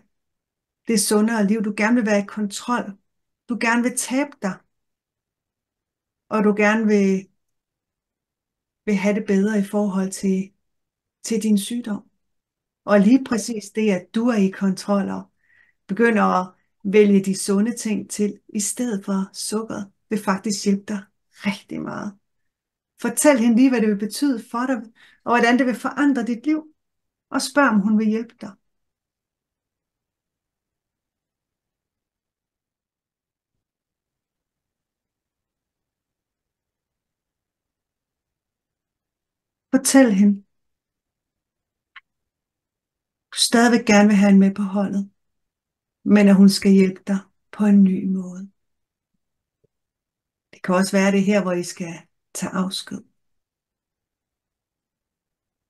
det sundere liv. Du gerne vil være i kontrol. Du gerne vil tabe dig. Og du gerne vil have det bedre i forhold til din sygdom. Og lige præcis det, at du er i kontrol og begynder at vælge de sunde ting til, i stedet for sukkeret, vil faktisk hjælpe dig rigtig meget. Fortæl hende lige, hvad det vil betyde for dig, og hvordan det vil forandre dit liv. Og spørg, om hun vil hjælpe dig. Fortæl hende, du stadigvæk gerne vil have hende med på holdet, men at hun skal hjælpe dig på en ny måde. Det kan også være det her, hvor I skal tage afsked.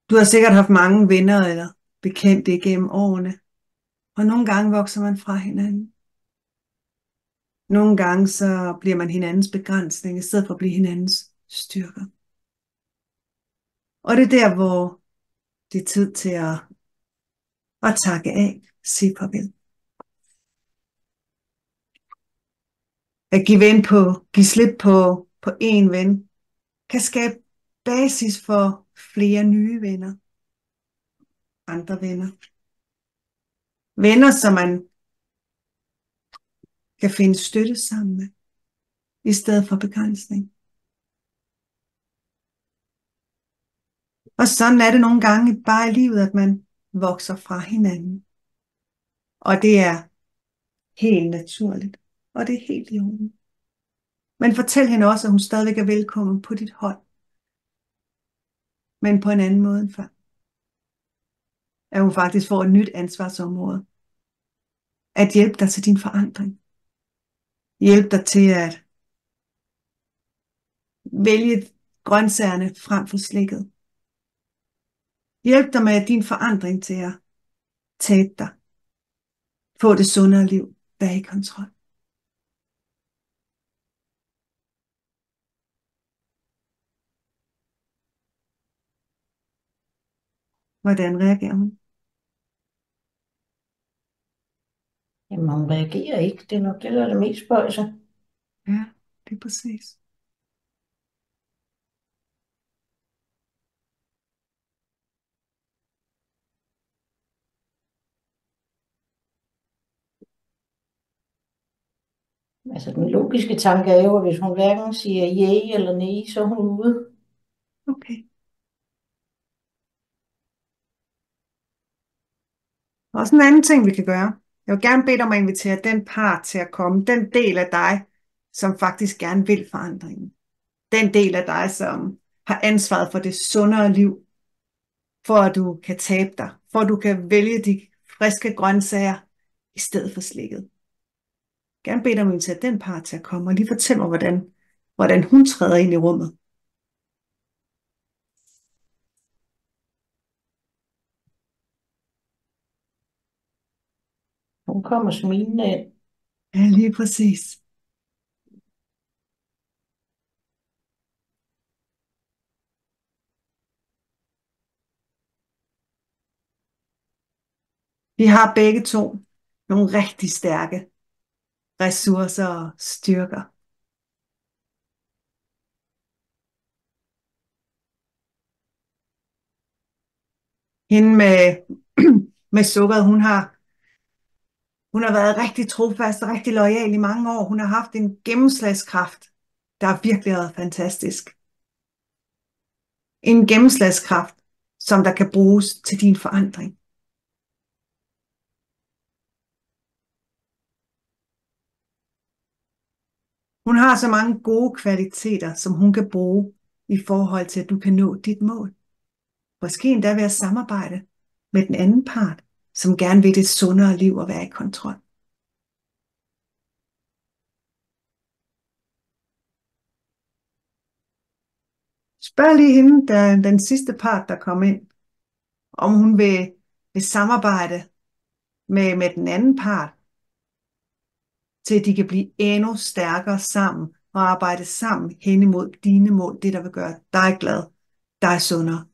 Du har sikkert haft mange venner eller bekendte igennem årene, og nogle gange vokser man fra hinanden. Nogle gange så bliver man hinandens begrænsning, i stedet for at blive hinandens styrker. Og det er der, hvor det er tid til at takke af, sige farvel. At give slip på en ven, kan skabe basis for flere nye venner. Andre venner. Venner, som man kan finde støtte sammen med, i stedet for begrænsning. Og sådan er det nogle gange bare i livet, at man vokser fra hinanden. Og det er helt naturligt. Og det er helt i orden. Men fortæl hende også, at hun stadigvæk er velkommen på dit hold. Men på en anden måde end før. At hun faktisk får et nyt ansvarsområde. At hjælpe dig til din forandring. Hjælpe dig til at vælge grøntsagerne frem for slikket. Hjælp dig med din forandring til at tabe dig. Få det sundere liv. Vær i kontrol. Hvordan reagerer hun? Jamen, hun reagerer ikke. Det er nok det, der er det mest spøjse. Ja, det er præcis. Altså, den logiske tanke er jo, at hvis hun hverken siger ja eller nej, så er hun ude. Okay. Også en anden ting, vi kan gøre. Jeg vil gerne bede dig om at invitere den part til at komme. Den del af dig, som faktisk gerne vil forandringen. Den del af dig, som har ansvaret for det sundere liv. for at du kan tabe dig, for at du kan vælge de friske grøntsager i stedet for slikket. Gerne bede dig om at invitere den part til at komme og lige fortælle mig, hvordan hun træder ind i rummet. Hun kommer smilende ind. Ja, lige præcis. Vi har begge to nogle rigtig stærke ressourcer og styrker. Hende med sukkeret, hun har været rigtig trofast og rigtig loyal i mange år. Hun har haft en gennemslagskraft, der virkelig har været fantastisk. En gennemslagskraft, som der kan bruges til din forandring. Hun har så mange gode kvaliteter, som hun kan bruge i forhold til, at du kan nå dit mål. Måske endda ved at samarbejde med den anden part, som gerne vil det sundere liv og være i kontrol. Spørg lige hende, den sidste part, der kom ind, om hun vil samarbejde med den anden part, til at de kan blive endnu stærkere sammen og arbejde sammen hen imod dine mål, det der vil gøre dig glad, dig sundere.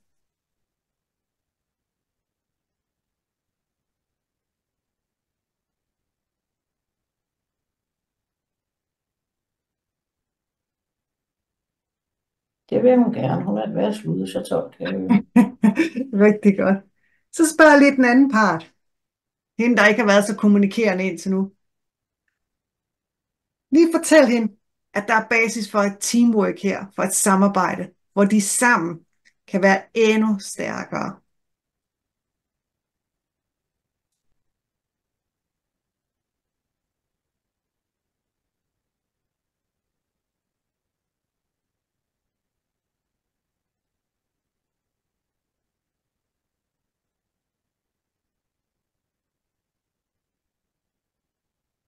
Det vil hun gerne. Hun er et værd slude, så tolk. Rigtig godt. Så spørg lige den anden part. Hende, der ikke har været så kommunikerende indtil nu. Lige fortæl hende, at der er basis for et teamwork her, for et samarbejde, hvor de sammen kan være endnu stærkere.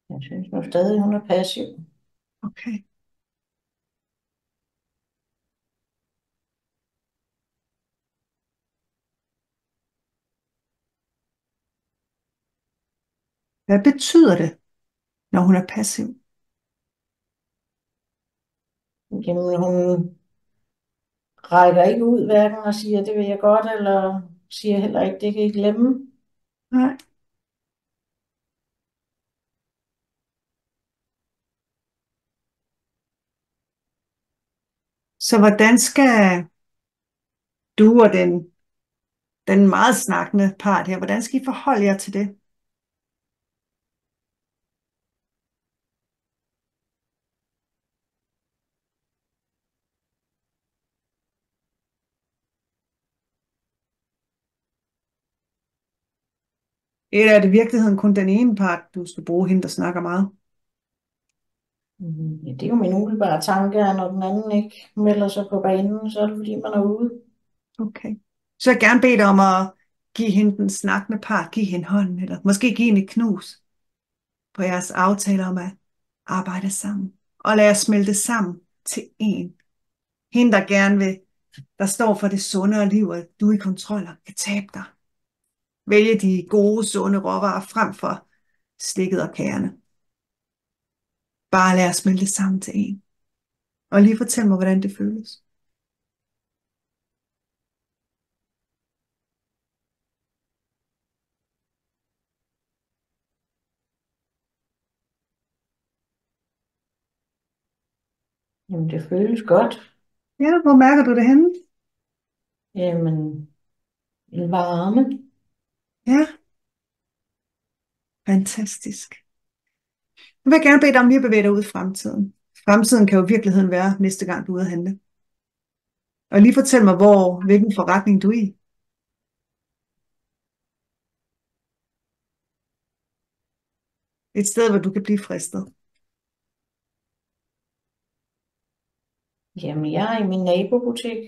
Jeg synes nu stadig, hun er passiv. Okay. Hvad betyder det, når hun er passiv? Jamen, hun rækker ikke ud, hverken og siger, det vil jeg godt, eller siger heller ikke, det kan I glemme. Nej. Så hvordan skal du og den meget snakkende part her, hvordan skal I forholde jer til det? Eller er det i virkeligheden kun den ene part, du skal bruge, hende der snakker meget? Ja, det er jo min umiddelbare tanke, at når den anden ikke melder sig på banen, så er det fordi, man er ude. Okay. Så jeg gerne bede dig om at give hende den snakkende part, give hende hånden, eller måske give hende et knus på jeres aftaler om at arbejde sammen. Og lad jer smelte sammen til en. Hende, der gerne vil, der står for det sundere liv, og du er i kontrol og kan tabe dig. Vælge de gode, sunde råvarer frem for slikket og kagerne. Bare lad jer smelte sammen til en. Og lige fortæl mig, hvordan det føles. Jamen, det føles godt. Ja, hvor mærker du det henne? Jamen, en varme. Ja, fantastisk. Jeg vil gerne bede dig om lige at bevæge dig ud i fremtiden. Fremtiden kan jo i virkeligheden være næste gang, du er ude at handle. Og lige fortæl mig, hvilken forretning du er i. Et sted, hvor du kan blive fristet. Jamen, jeg er i min nabobutik.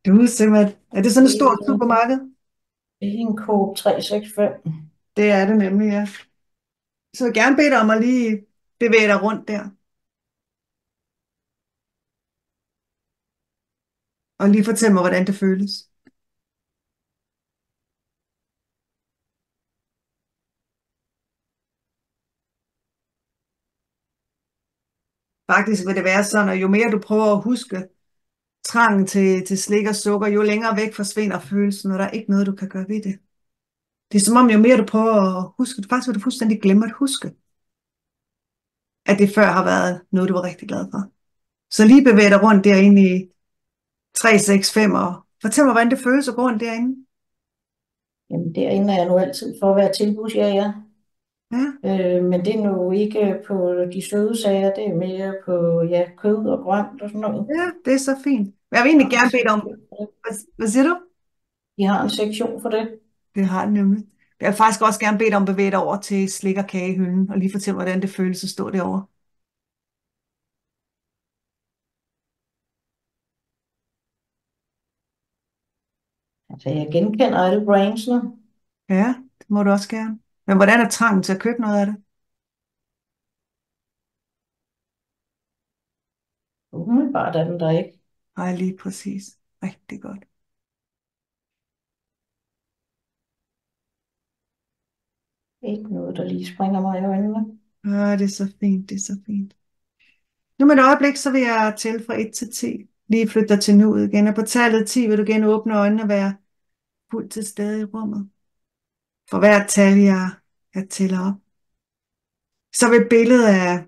Du er simpelthen... Er det sådan et stort Det, supermarked? Det er en Coop 365. Det er det nemlig, ja. Så jeg vil gerne bede dig om at lige bevæge dig rundt der. Og lige fortælle mig, hvordan det føles. Faktisk vil det være sådan, at jo mere du prøver at huske trangen til slik og sukker, jo længere væk forsvinder følelsen, og der er ikke noget, du kan gøre ved det. Det er som om, jo mere du prøver at huske, faktisk vil du fuldstændig glemme at huske, at det før har været noget, du var rigtig glad for. Så lige bevæg dig rundt derinde i 3, 6, 5 og fortæl mig, hvordan det føles at gå rundt derinde. Jamen, derinde er jeg nu altid for at være tilbudsjæger. Ja, Men det er nu ikke på de søde sager, det er mere på ja, kød og grønt og sådan noget. ja, det er så fint. Men jeg vil De egentlig har en gerne bede dig om, sektion for det. hvad siger du? De har en sektion for det. Det har den nemlig. Jeg vil faktisk også gerne bede dig om at bevæge dig over til slik- og kagehylden, og lige fortælle, hvordan det føles at stå derovre. Altså, jeg genkender alle brandsene. Ja, det må du også gerne. Men hvordan er trangen til at købe noget af det? Umiddelbart er den der ikke. Nej, lige præcis. Rigtig godt. Ikke noget, der lige springer mig i øjnene. Ah, det er så fint, det er så fint. Nu med et øjeblik, så vil jeg tælle fra 1 til 10. Lige flytte dig til nuet igen, og på tallet 10 vil du igen åbne øjnene og være fuldt til stede i rummet. For hvert tal, jeg tæller op, så vil billedet af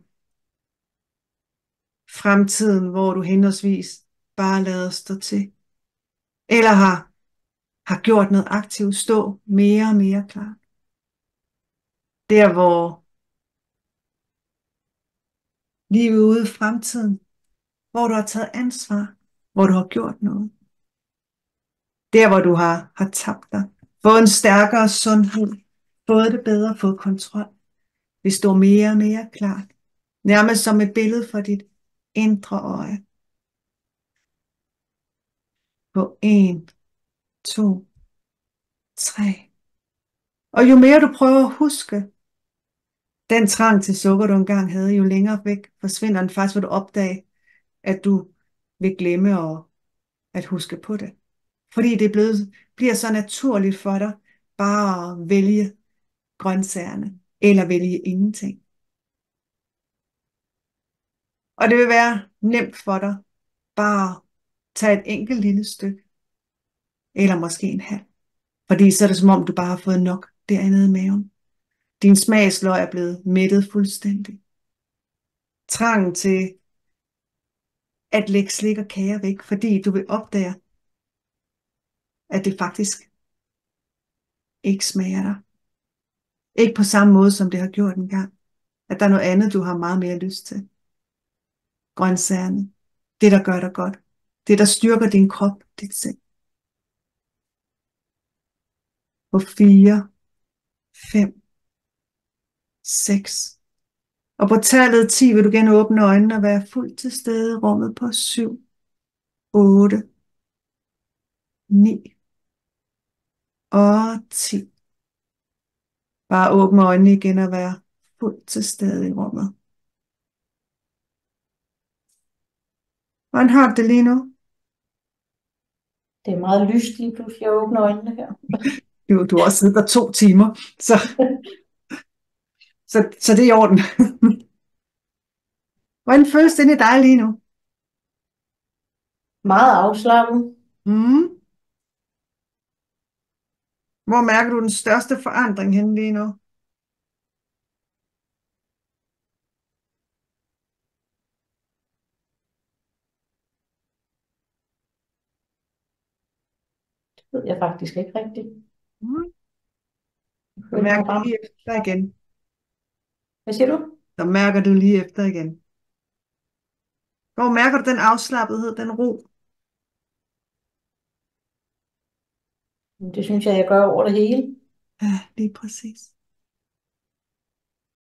fremtiden, hvor du henholdsvis bare lader stå til, eller har gjort noget aktivt, stå mere og mere klart. Der, hvor livet ude i fremtiden, hvor du har taget ansvar, hvor du har gjort noget. Der, hvor du har tabt dig, fået en stærkere sundhed, fået det bedre, fået kontrol, vil stå mere og mere klart. Nærmest som et billede for dit indre øje. På 1, 2, 3. Og jo mere du prøver at huske den trang til sukker, du engang havde, jo længere væk forsvinder den. Faktisk vil du opdage, at du vil glemme at huske på det. Fordi det bliver så naturligt for dig bare at vælge grøntsagerne, eller vælge ingenting. Og det vil være nemt for dig bare at tage et enkelt lille stykke, eller måske en halv. Fordi så er det som om, du bare har fået nok derinde i maven. Din smagsløg er blevet mættet fuldstændig. Trangen til at lægge slik og kager væk, fordi du vil opdage, at det faktisk ikke smager dig. Ikke på samme måde, som det har gjort engang. At der er noget andet, du har meget mere lyst til. Grøntsagerne. Det, der gør dig godt. Det, der styrker din krop, dit sind. På 4, 5, 6. Og på tallet 10 vil du igen åbne øjnene og være fuldt til stede i rummet på 7, 8, 9 og 10. Bare åbne øjnene igen og være fuldt til stede i rummet. Hvordan har du det lige nu? Det er meget lyst lige pludselig at åbne øjnene her. Du har også siddet der 2 timer, så det er i orden. Hvordan føles det i dig lige nu? Meget afslappet. Mm. Hvor mærker du den største forandring henne lige nu? Det ved jeg faktisk ikke rigtigt. Mm. Jeg Så føler mærker mig du ramt. lige efter igen. Hvad siger du? Så mærker du lige efter igen. Hvor mærker du den afslappethed, den ro? Det synes jeg gør over det hele. Ja, lige præcis.